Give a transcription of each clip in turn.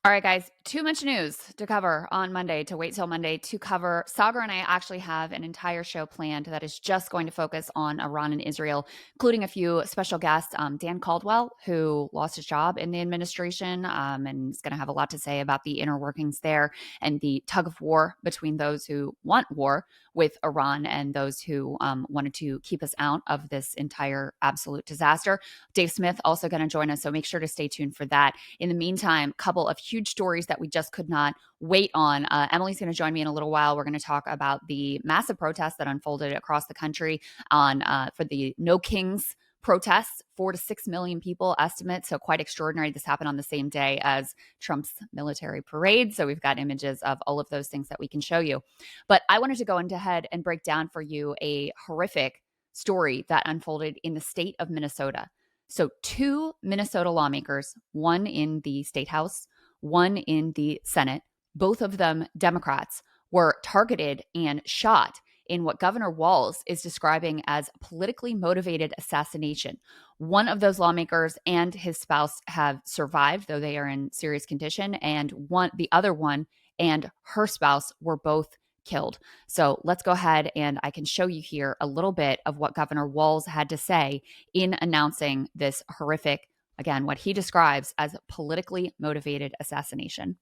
All right, guys, too much news to cover on Monday, to wait till Monday to cover. Sagar and I actually have an entire show planned that is just going to focus on Iran and Israel, including a few special guests. Dan Caldwell, who lost his job in the administration and is going to have a lot to say about the inner workings there and the tug of war between those who want war with Iran and those who wanted to keep us out of this entire absolute disaster. Dave Smith also going to join us, so make sure to stay tuned for that. In the meantime, a couple of huge stories that we just could not wait on. Emily's going to join me in a little while. We're going to talk about the massive protests that unfolded across the country on for the No Kings protests. 4 to 6 million people estimate, so quite extraordinary. This happened on the same day as Trump's military parade, so we've got images of all of those things that we can show you. But I wanted to go ahead and break down for you a horrific story that unfolded in the state of Minnesota. So 2 Minnesota lawmakers, one in the state house, one in the Senate, both of them Democrats, were targeted and shot in what Governor Walz is describing as politically motivated assassination. One of those lawmakers and his spouse have survived, though they are in serious condition, and the other one and her spouse were both killed. So let's go ahead and I can show you here a little bit of what Governor Walz had to say in announcing this horrific, again, what he describes as politically motivated assassination.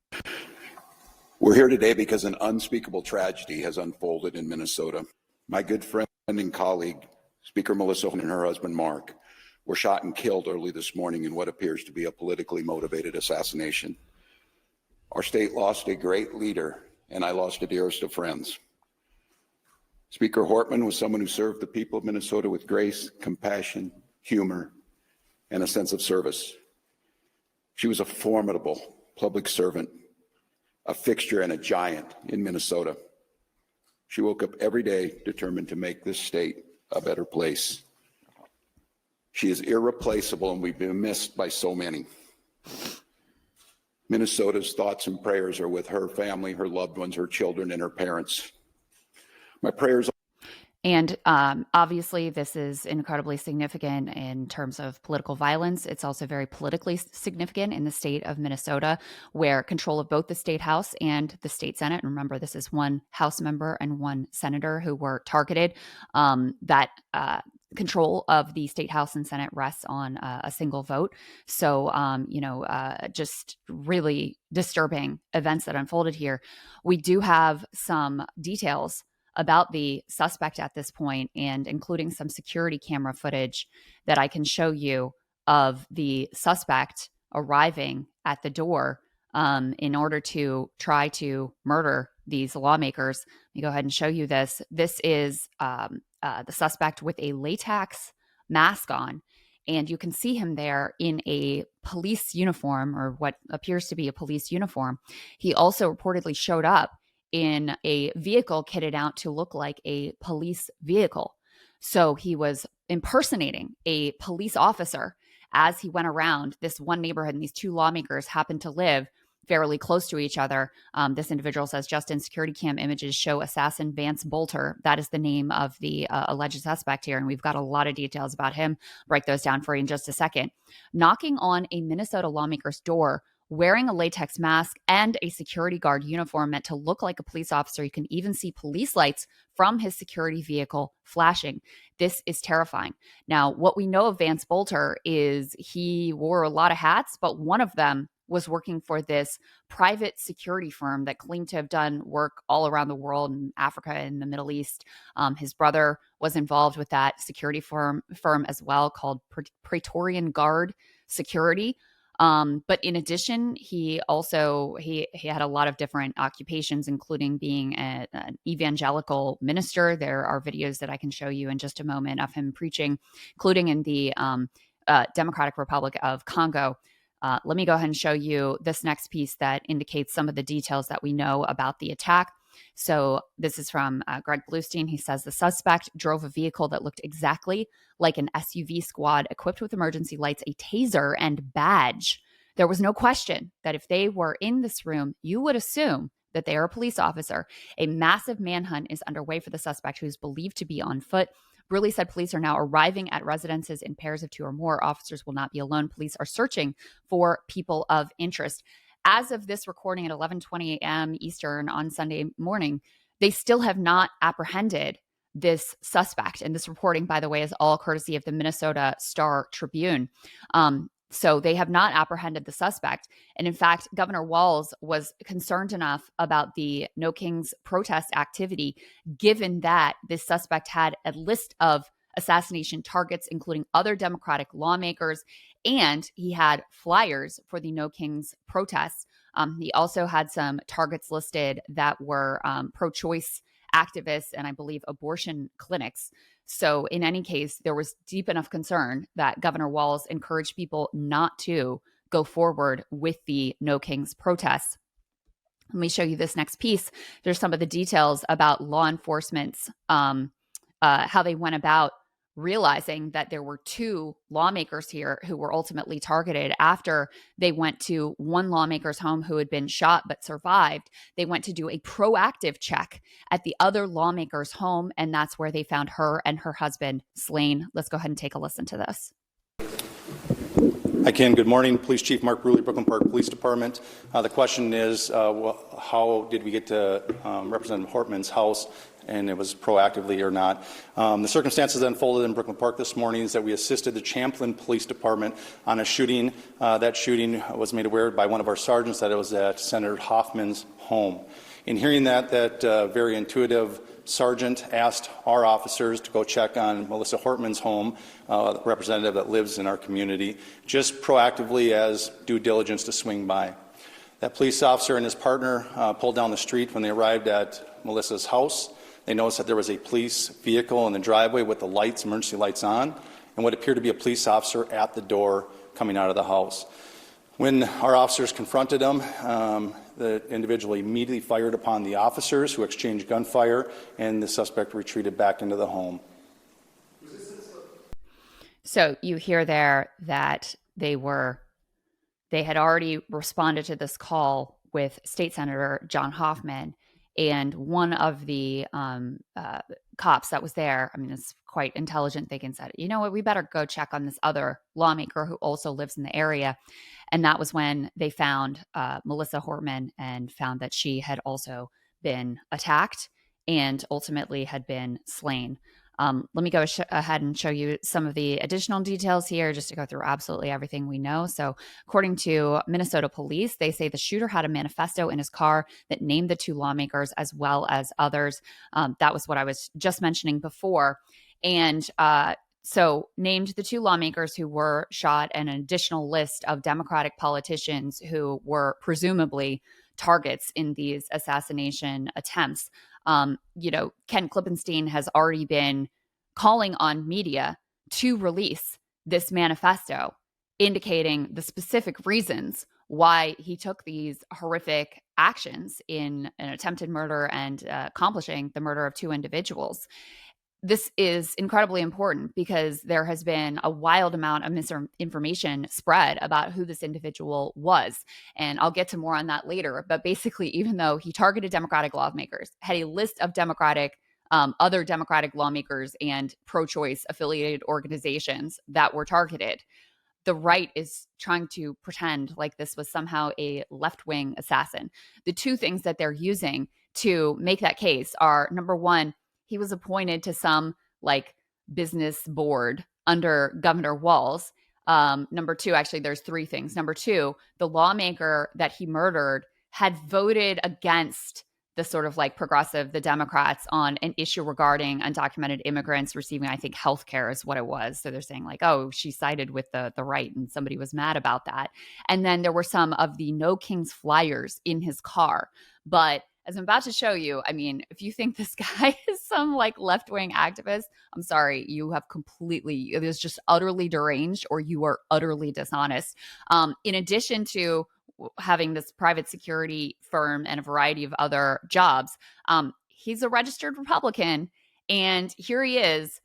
We're here today because an unspeakable tragedy has unfolded in Minnesota. My good friend and colleague, Speaker Melissa and her husband, Mark, were shot and killed early this morning in what appears to be a politically motivated assassination. Our state lost a great leader, and I lost the dearest of friends. Speaker Hortman was someone who served the people of Minnesota with grace, compassion, humor, and a sense of service. She was a formidable public servant, a fixture and a giant in Minnesota. She woke up every day determined to make this state a better place. She is irreplaceable, and we've been missed by so many. Minnesota's thoughts and prayers are with her family, her loved ones, her children, and her parents. My prayers. And obviously, this is incredibly significant in terms of political violence. It's also very politically significant in the state of Minnesota, where control of both the state house and the state senate, and remember, this is one House member and one senator who were targeted, control of the state house and senate rests on a single vote. So, just really disturbing events that unfolded here. We do have some details about the suspect at this point, and including some security camera footage that I can show you of the suspect arriving at the door in order to try to murder these lawmakers. Let me go ahead and show you this. This is the suspect with a latex mask on, and you can see him there in a police uniform, or what appears to be a police uniform. He also reportedly showed up in a vehicle kitted out to look like a police vehicle. So he was impersonating a police officer as he went around this one neighborhood, and these 2 lawmakers happened to live fairly close to each other. This individual says, Justin, security cam images show assassin Vance Bolter. That is the name of the alleged suspect here, and we've got a lot of details about him. Break those down for you in just a second. Knocking on a Minnesota lawmaker's door, wearing a latex mask and a security guard uniform meant to look like a police officer. You can even see police lights from his security vehicle flashing. This is terrifying. Now, what we know of Vance Bolter is he wore a lot of hats, but one of them was working for this private security firm that claimed to have done work all around the world, in Africa and the Middle East. His brother was involved with that security firm as well, called Praetorian Guard Security. But in addition, he had a lot of different occupations, including being an evangelical minister. There are videos that I can show you in just a moment of him preaching, including in the Democratic Republic of Congo. Let me go ahead and show you this next piece that indicates some of the details that we know about the attack. So this is from Greg Bluestein. He says the suspect drove a vehicle that looked exactly like an SUV squad equipped with emergency lights, a taser, and badge. There was no question that if they were in this room, you would assume that they are a police officer. A massive manhunt is underway for the suspect, who is believed to be on foot. Bruley said police are now arriving at residences in pairs of 2 or more. Officers will not be alone. Police are searching for people of interest. As of this recording at 11:20 a.m. Eastern on Sunday morning, they still have not apprehended this suspect. And this reporting, by the way, is all courtesy of the Minnesota Star Tribune. So they have not apprehended the suspect. And in fact, Governor Walz was concerned enough about the No Kings protest activity, given that this suspect had a list of assassination targets, including other Democratic lawmakers, and he had flyers for the No Kings protests. He also had some targets listed that were pro-choice activists and I believe abortion clinics. So in any case, there was deep enough concern that Governor Walz encouraged people not to go forward with the No Kings protests. Let me show you this next piece. There's some of the details about law enforcement's how they went about realizing that there were two lawmakers here who were ultimately targeted after they went to one lawmaker's home who had been shot but survived. They went to do a proactive check at the other lawmaker's home, and that's where they found her and her husband slain. Let's go ahead and take a listen to this. Hi, Ken. Good morning. Police Chief Mark Bruley, Brooklyn Park Police Department. The question is, how did we get to Representative Hortman's house, and it was proactively or not? The circumstances that unfolded in Brooklyn Park this morning is that we assisted the Champlin Police Department on a shooting. That shooting was made aware by one of our sergeants that it was at Senator Hoffman's home. In hearing that very intuitive sergeant asked our officers to go check on Melissa Hortman's home, the representative that lives in our community, just proactively as due diligence to swing by. That police officer and his partner pulled down the street when they arrived at Melissa's house. They noticed that there was a police vehicle in the driveway with the lights, emergency lights on, and what appeared to be a police officer at the door coming out of the house. When our officers confronted him, the individual immediately fired upon the officers, who exchanged gunfire, and the suspect retreated back into the home. So you hear there that they had already responded to this call with State Senator John Hoffman, and one of the cops that was there, I mean, it's quite intelligent thinking, said, you know what, we better go check on this other lawmaker who also lives in the area. And that was when they found Melissa Hortman and found that she had also been attacked and ultimately had been slain. Let me go ahead and show you some of the additional details here just to go through absolutely everything we know. So according to Minnesota police, they say the shooter had a manifesto in his car that named the two lawmakers as well as others. That was what I was just mentioning before. And so named the two lawmakers who were shot and an additional list of Democratic politicians who were presumably targets in these assassination attempts. Ken Klippenstein has already been calling on media to release this manifesto, indicating the specific reasons why he took these horrific actions in an attempted murder and accomplishing the murder of two individuals. This is incredibly important because there has been a wild amount of misinformation spread about who this individual was. And I'll get to more on that later. But basically, even though he targeted Democratic lawmakers, had a list of other Democratic lawmakers and pro-choice affiliated organizations that were targeted, the right is trying to pretend like this was somehow a left-wing assassin. The two things that they're using to make that case are, number one, he was appointed to some business board under Governor Walz. Number two, actually, there's three things. Number two, the lawmaker that he murdered had voted against the sort of progressive, the Democrats, on an issue regarding undocumented immigrants receiving, I think, health care is what it was. So they're saying oh, she sided with the right, and somebody was mad about that. And then there were some of the No Kings flyers in his car. But as I'm about to show you, I mean, if you think this guy is some left-wing activist, I'm sorry, you have it is just utterly deranged, or you are utterly dishonest. In addition to having this private security firm and a variety of other jobs, he's a registered Republican, and here he is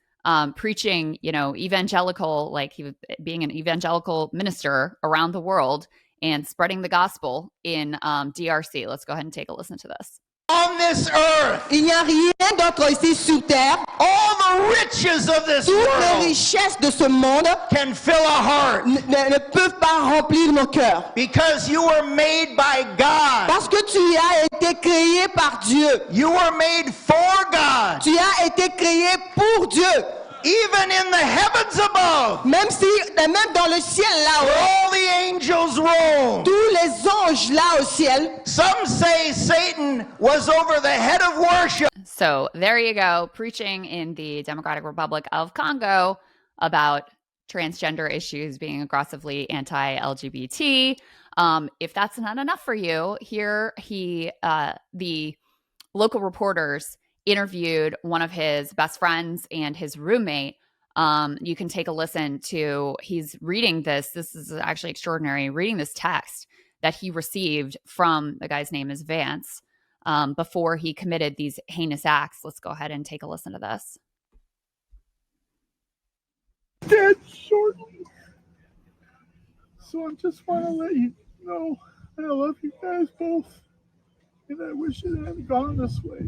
preaching, evangelical, he was being an evangelical minister around the world and spreading the gospel in DRC. Let's go ahead and take a listen to this. On this earth, il n'y a rien Combien d'entre ici sur terre, all the riches of this toutes les world richesses de ce monde can fill a heart? ne peuvent pas remplir nos cœurs? Because you were made by God. Parce que tu as été créé par Dieu. You were made for God. Tu as été créé pour Dieu. Even in the heavens above, Même dans le ciel where là-haut, all the angels roam. tous les anges là au ciel. Some say Satan was over the head of worship. So there you go, preaching in the Democratic Republic of Congo about transgender issues being aggressively anti-LGBT. If that's not enough for you, here the local reporters interviewed one of his best friends and his roommate. You can take a listen to, he's reading this. This is actually extraordinary, reading this text that he received from, the guy's name is Vance, before he committed these heinous acts. Let's go ahead and take a listen to this. Dead shortly. So I just want to let you know I love you guys both, and I wish it hadn't gone this way.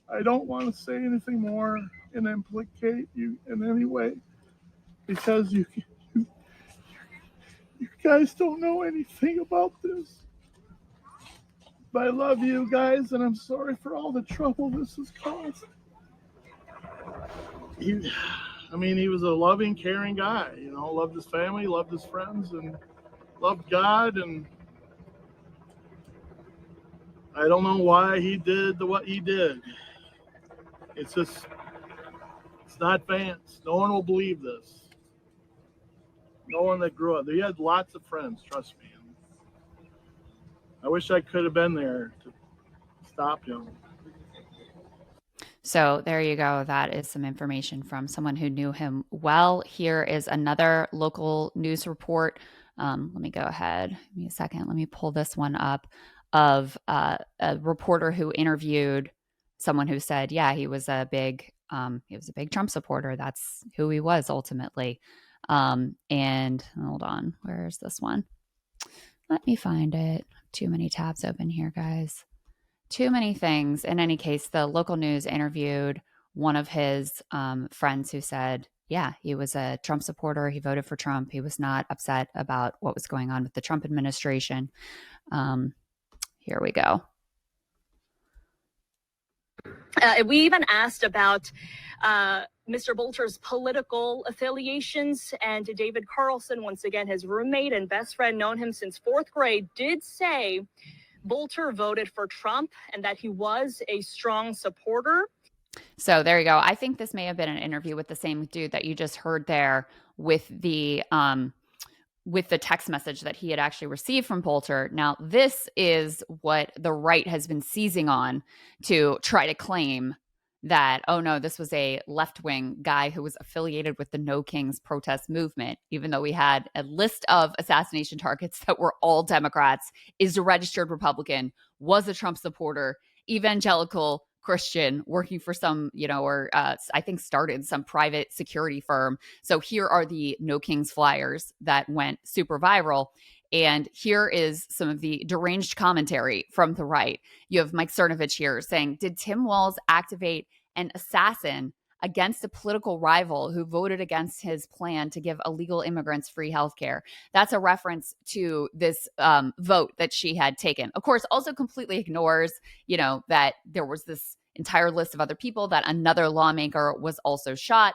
I don't want to say anything more and implicate you in any way, because you guys don't know anything about this. But I love you guys, and I'm sorry for all the trouble this has caused. He was a loving, caring guy, loved his family, loved his friends, and loved God. And I don't know why he did what he did. It's not Vance. No one will believe this. No one that grew up. He had lots of friends, trust me. I wish I could have been there to stop him. So there you go. That is some information from someone who knew him well. Here is another local news report. Let me go ahead. Give me a second. Let me pull this one up of a reporter who interviewed someone who said, yeah, he was a big Trump supporter. That's who he was ultimately. And hold on, where is this one? Let me find it. Too many tabs open here, guys. Too many things. In any case, the local news interviewed one of his friends who said, yeah, he was a Trump supporter. He voted for Trump. He was not upset about what was going on with the Trump administration. Here we go. We even asked about Mr. Bolter's political affiliations, and David Carlson, once again, his roommate and best friend, known him since fourth grade, did say Bolter voted for Trump and that he was a strong supporter. So there you go. I think this may have been an interview with the same dude that you just heard there with the text message that he had actually received from Bolter. Now, this is what the right has been seizing on to try to claim that, oh no, this was a left-wing guy who was affiliated with the No Kings protest movement, even though we had a list of assassination targets that were all Democrats, is a registered Republican, was a Trump supporter, evangelical Christian, working for some, I think started some private security firm. So here are the No Kings flyers that went super viral. And here is some of the deranged commentary from the right. You have Mike Cernovich here saying, did Tim Walz activate an assassin against a political rival who voted against his plan to give illegal immigrants free healthcare? That's a reference to this vote that she had taken. Of course, also completely ignores, that there was this entire list of other people, that another lawmaker was also shot.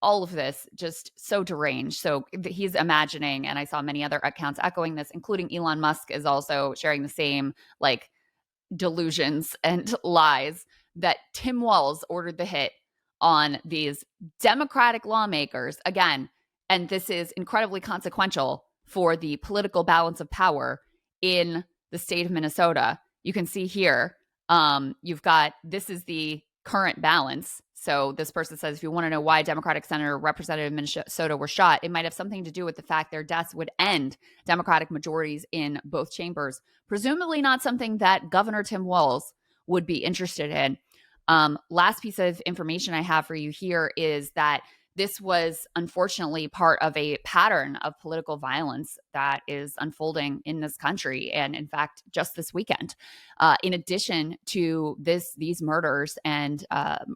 All of this just so deranged. So he's imagining, and I saw many other accounts echoing this, including Elon Musk is also sharing the same delusions and lies, that Tim Walz ordered the hit on these Democratic lawmakers again. And this is incredibly consequential for the political balance of power in the state of Minnesota. You can see here, you've got, this is the current balance. So this person says, if you want to know why Democratic Senator Representative Minnesota were shot, it might have something to do with the fact their deaths would end Democratic majorities in both chambers. Presumably not something that Governor Tim Walz would be interested in. Last piece of information I have for you here is that this was unfortunately part of a pattern of political violence that is unfolding in this country. And in fact, just this weekend, in addition to these murders and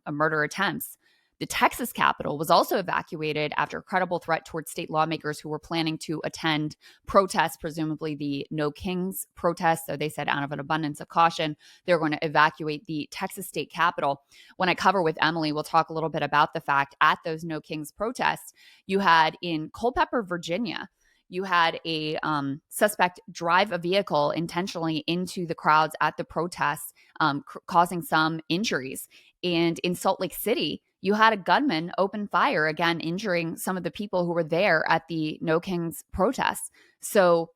murder attempts, the Texas Capitol was also evacuated after a credible threat towards state lawmakers who were planning to attend protests, presumably the No Kings protests. So they said, out of an abundance of caution, they're going to evacuate the Texas state capitol. When I cover with Emily, we'll talk a little bit about the fact at those No Kings protests, you had in Culpeper, Virginia, you had a suspect drive a vehicle intentionally into the crowds at the protests, causing some injuries. And in Salt Lake City, you had a gunman open fire, again, injuring some of the people who were there at the No Kings protests. So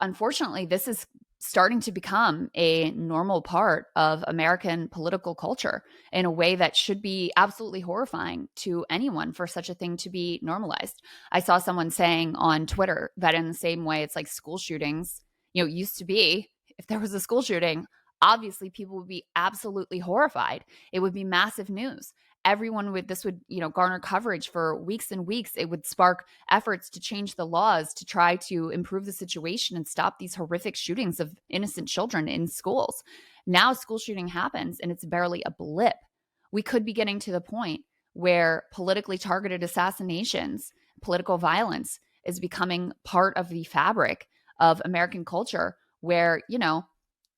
unfortunately, this is starting to become a normal part of American political culture in a way that should be absolutely horrifying to anyone for such a thing to be normalized. I saw someone saying on Twitter that in the same way it's like school shootings, used to be, if there was a school shooting, obviously people would be absolutely horrified. It would be massive news. Everyone would, this would, garner coverage for weeks and weeks. It would spark efforts to change the laws to try to improve the situation and stop these horrific shootings of innocent children in schools. Now school shooting happens and it's barely a blip. We could be getting to the point where politically targeted assassinations, political violence is becoming part of the fabric of American culture where,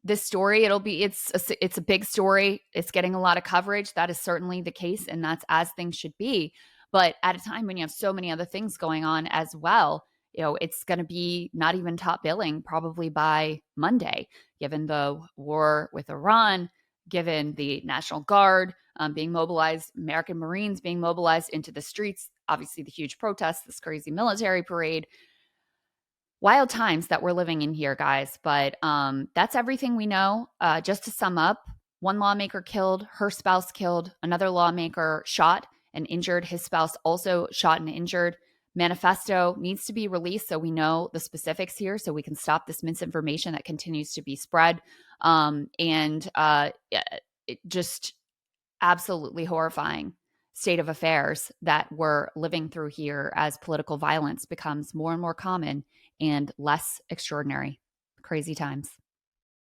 this story, it's a big story. It's getting a lot of coverage. That is certainly the case, and that's as things should be. But at a time when you have so many other things going on as well, it's going to be not even top billing probably by Monday, given the war with Iran, given the National Guard being mobilized, American Marines being mobilized into the streets, obviously the huge protests, this crazy military parade. Wild times that we're living in here, guys. But that's everything we know. Just to sum up, one lawmaker killed, her spouse killed, another lawmaker shot and injured, his spouse also shot and injured. Manifesto needs to be released so we know the specifics here, so we can stop this misinformation that continues to be spread. It just absolutely horrifying state of affairs that we're living through here as political violence becomes more and more common and less extraordinary. Crazy times.